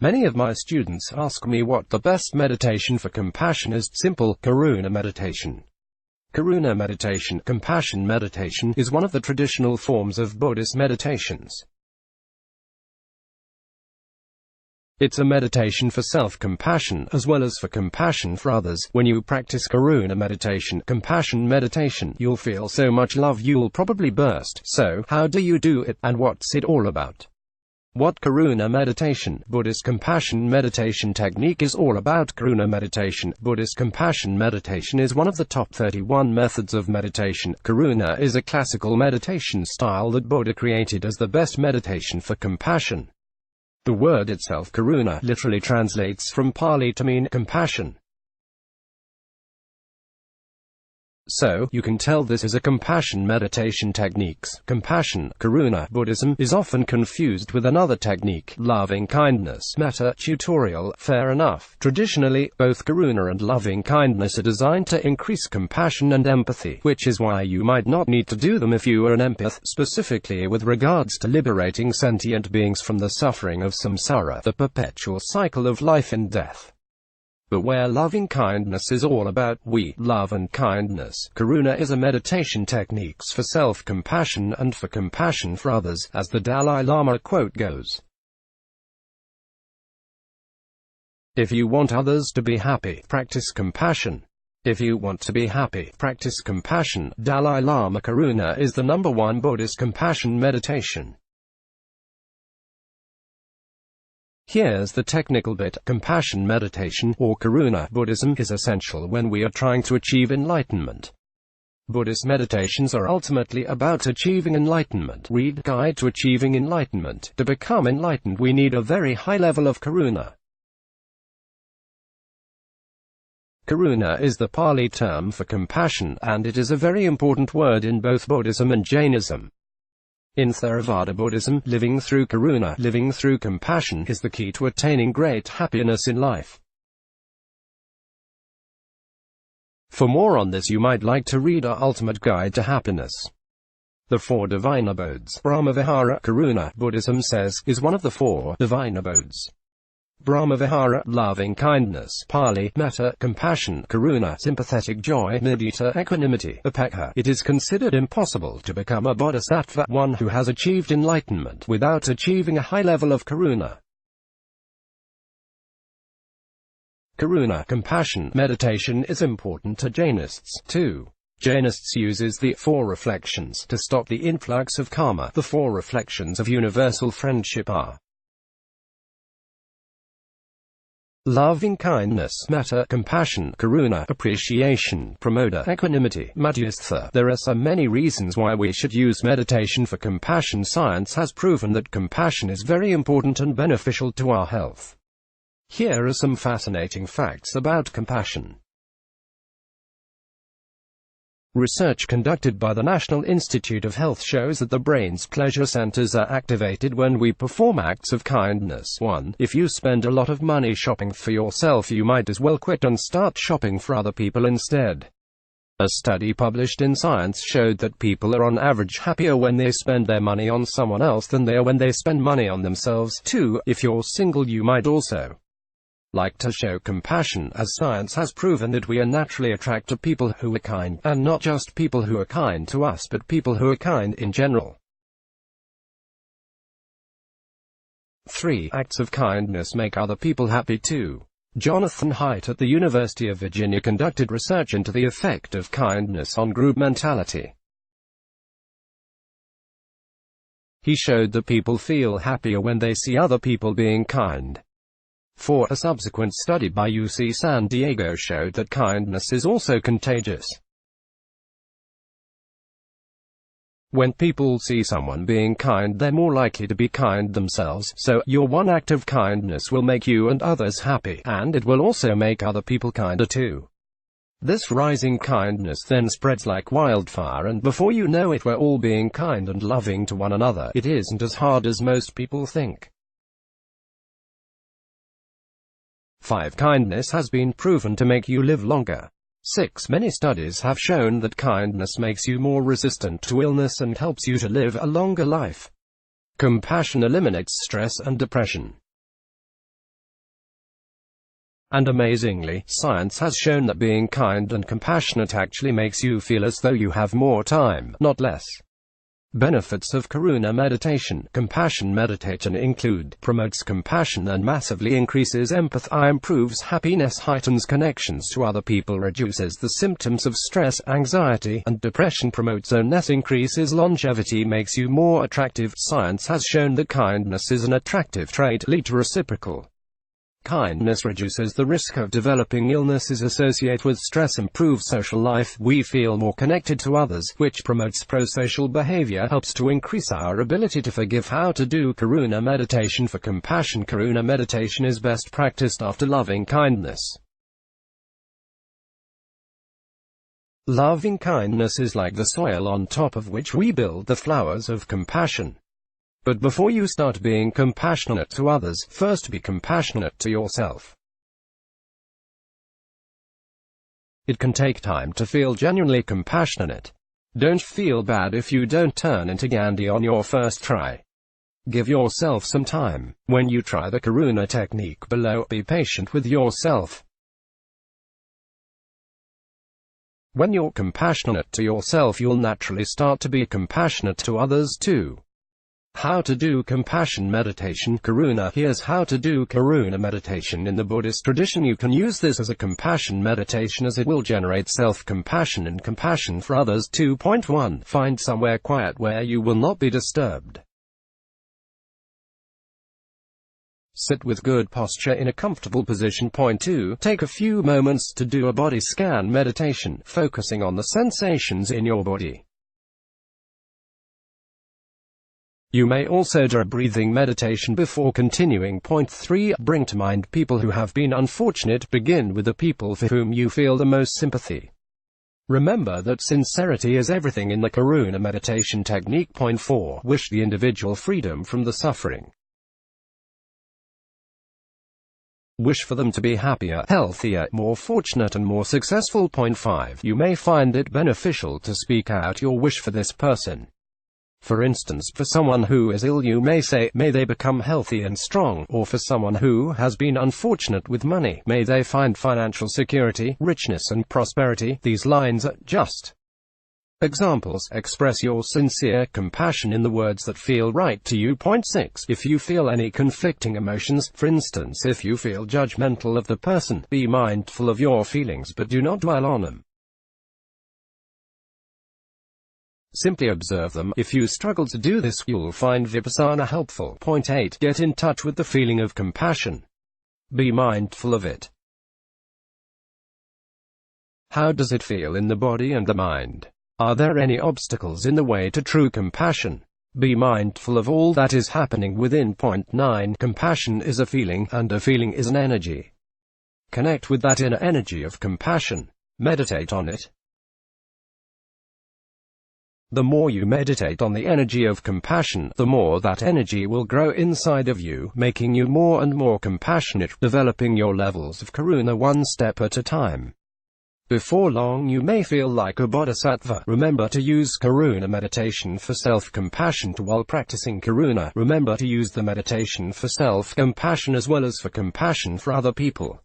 Many of my students ask me what the best meditation for compassion is. Simple: Karuna meditation. Karuna meditation, compassion meditation, is one of the traditional forms of Buddhist meditations. It's a meditation for self-compassion, as well as for compassion for others. When you practice Karuna meditation, compassion meditation, you'll feel so much love you'll probably burst. So, how do you do it, and what's it all about? What Karuna meditation, Buddhist compassion meditation technique, is all about? Karuna meditation, Buddhist compassion meditation, is one of the top 31 methods of meditation. Karuna is a classical meditation style that Buddha created as the best meditation for compassion. The word itself, Karuna, literally translates from Pali to mean compassion. So, you can tell this is a compassion meditation techniques. Compassion, Karuna, Buddhism, is often confused with another technique, loving kindness, metta, tutorial. Fair enough. Traditionally, both Karuna and loving kindness are designed to increase compassion and empathy, which is why you might not need to do them if you are an empath, specifically with regards to liberating sentient beings from the suffering of samsara, the perpetual cycle of life and death. But where loving kindness is all about we, love and kindness, Karuna is a meditation techniques for self-compassion and for compassion for others, as the Dalai Lama quote goes. If you want others to be happy, practice compassion. If you want to be happy, practice compassion. Dalai Lama. Karuna is the #1 Buddhist compassion meditation. Here's the technical bit. Compassion meditation, or Karuna Buddhism, is essential when we are trying to achieve enlightenment. Buddhist meditations are ultimately about achieving enlightenment. Read Guide to Achieving Enlightenment. To become enlightened, we need a very high level of Karuna. Karuna is the Pali term for compassion, and it is a very important word in both Buddhism and Jainism. In Theravada Buddhism, living through Karuna, living through compassion, is the key to attaining great happiness in life. For more on this, you might like to read Our Ultimate Guide to Happiness. The 4 Divine Abodes. Brahmavihara, Karuna, Buddhism says, is one of the 4 divine abodes. Brahmavihara, loving kindness, Pali, metta, compassion, Karuna, sympathetic joy, mudita, equanimity, upekkha. It is considered impossible to become a bodhisattva, one who has achieved enlightenment, without achieving a high level of Karuna. Karuna, compassion, meditation is important to Jainists, too. Jainists uses the 4 reflections to stop the influx of karma. The 4 reflections of universal friendship are: loving kindness, metta, compassion, Karuna, appreciation, pramodha, equanimity, madhyastha. There are so many reasons why we should use meditation for compassion. Science has proven that compassion is very important and beneficial to our health. Here are some fascinating facts about compassion. Research conducted by the National Institute of Health shows that the brain's pleasure centers are activated when we perform acts of kindness. 1. If you spend a lot of money shopping for yourself, you might as well quit and start shopping for other people instead. A study published in Science showed that people are on average happier when they spend their money on someone else than they are when they spend money on themselves. 2. If you're single, you might also like to show compassion, as science has proven that we are naturally attracted to people who are kind, and not just people who are kind to us, but people who are kind in general. 3. Acts of kindness make other people happy too. Jonathan Haidt at the University of Virginia conducted research into the effect of kindness on group mentality. He showed that people feel happier when they see other people being kind. 4. A subsequent study by UC San Diego showed that kindness is also contagious. When people see someone being kind, they're more likely to be kind themselves. So, your one act of kindness will make you and others happy, and it will also make other people kinder too. This rising kindness then spreads like wildfire, and before you know it, we're all being kind and loving to one another. It isn't as hard as most people think. 5. Kindness has been proven to make you live longer. 6. Many studies have shown that kindness makes you more resistant to illness and helps you to live a longer life. Compassion eliminates stress and depression. And amazingly, science has shown that being kind and compassionate actually makes you feel as though you have more time, not less. Benefits of Karuna meditation. Compassion meditation include: promotes compassion and massively increases empathy, improves happiness, heightens connections to other people, reduces the symptoms of stress, anxiety, and depression, promotes oneness, increases longevity, makes you more attractive. Science has shown that kindness is an attractive trait, lead to reciprocal kindness, reduces the risk of developing illnesses associated with stress, improves social life, we feel more connected to others, which promotes pro-social behavior, helps to increase our ability to forgive. How to do Karuna meditation for compassion. Karuna meditation is best practiced after loving kindness. Loving kindness is like the soil on top of which we build the flowers of compassion. But before you start being compassionate to others, first be compassionate to yourself. It can take time to feel genuinely compassionate. Don't feel bad if you don't turn into Gandhi on your first try. Give yourself some time. When you try the Karuna technique below, be patient with yourself. When you're compassionate to yourself, you'll naturally start to be compassionate to others too. How to do compassion meditation. Karuna. Here's how to do Karuna meditation in the Buddhist tradition. You can use this as a compassion meditation as it will generate self-compassion and compassion for others. 2.1. Find somewhere quiet where you will not be disturbed. Sit with good posture in a comfortable position. 2. Take a few moments to do a body scan meditation, focusing on the sensations in your body. You may also do a breathing meditation before continuing. 3. Bring to mind people who have been unfortunate. Begin with the people for whom you feel the most sympathy. Remember that sincerity is everything in the Karuna meditation technique. 4. Wish the individual freedom from the suffering. Wish for them to be happier, healthier, more fortunate and more successful. 5. You may find it beneficial to speak out your wish for this person. For instance, for someone who is ill you may say, may they become healthy and strong, or for someone who has been unfortunate with money, may they find financial security, richness and prosperity. These lines are just examples. Express your sincere compassion in the words that feel right to you. 6. If you feel any conflicting emotions, for instance if you feel judgmental of the person, be mindful of your feelings but do not dwell on them. Simply observe them. If you struggle to do this, you'll find Vipassana helpful. 8. Get in touch with the feeling of compassion. Be mindful of it. How does it feel in the body and the mind? Are there any obstacles in the way to true compassion? Be mindful of all that is happening within. 9. Compassion is a feeling, and a feeling is an energy. Connect with that inner energy of compassion. Meditate on it. The more you meditate on the energy of compassion, the more that energy will grow inside of you, making you more and more compassionate, developing your levels of Karuna one step at a time. Before long you may feel like a bodhisattva. Remember to use Karuna meditation for self-compassion. While practicing Karuna, remember to use the meditation for self-compassion as well as for compassion for other people.